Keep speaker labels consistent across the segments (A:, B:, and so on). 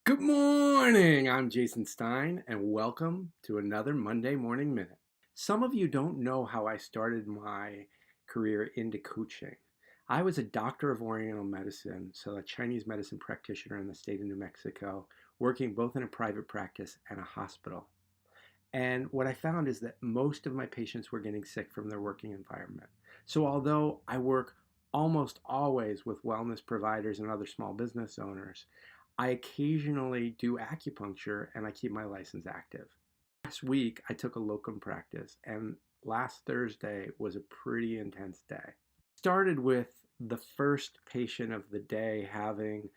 A: Good morning. I'm Jason Stein, and welcome to another Monday Morning Minute. Some of you don't know how I started my career into coaching. I was a doctor of Oriental medicine, so a Chinese medicine practitioner in the state of New Mexico, working both in a private practice and a hospital. And what I found is that most of my patients were getting sick from their working environment. So although I work almost always with wellness providers and other small business owners, I occasionally do acupuncture and I keep my license active. Last week, I took a locum practice, and last Thursday was a pretty intense day. Started with the first patient of the day having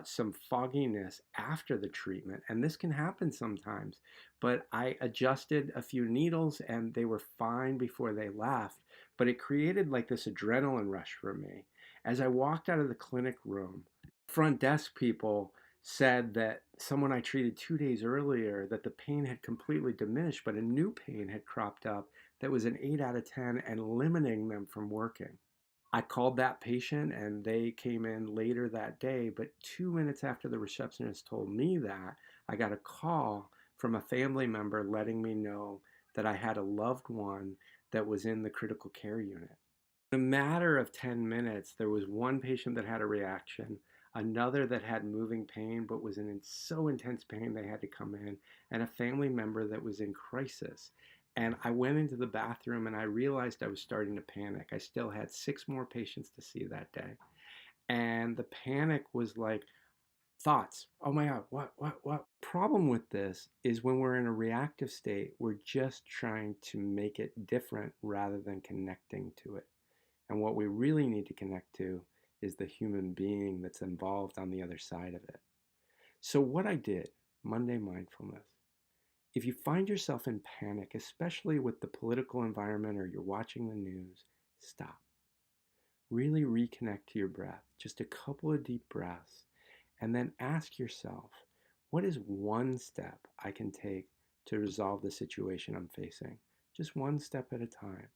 A: some fogginess after the treatment, and this can happen sometimes. But I adjusted a few needles, and they were fine before they left. But it created like this adrenaline rush for me. As I walked out of the clinic room, front desk people said that someone I treated 2 days earlier, that the pain had completely diminished, but a new pain had cropped up that was an 8 out of 10 and limiting them from working. I called that patient and they came in later that day, but 2 minutes after the receptionist told me that, I got a call from a family member letting me know that I had a loved one that was in the critical care unit. In a matter of 10 minutes, there was one patient that had a reaction, another that had moving pain but was in so intense pain they had to come in, and a family member that was in crisis. And I went into the bathroom and I realized I was starting to panic. I still had 6 more patients to see that day. And the panic was like thoughts. Oh my God, what? Problem with this is when we're in a reactive state, we're just trying to make it different rather than connecting to it. And what we really need to connect to is the human being that's involved on the other side of it. So, what I did, Monday mindfulness, if you find yourself in panic, especially with the political environment or you're watching the news, stop. Really reconnect to your breath, just a couple of deep breaths, and then ask yourself, what is one step I can take to resolve the situation I'm facing? Just one step at a time.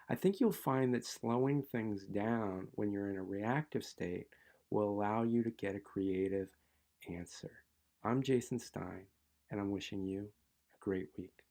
A: I think you'll find that slowing things down when you're in a reactive state will allow you to get a creative answer. I'm Jason Stein, and I'm wishing you a great week.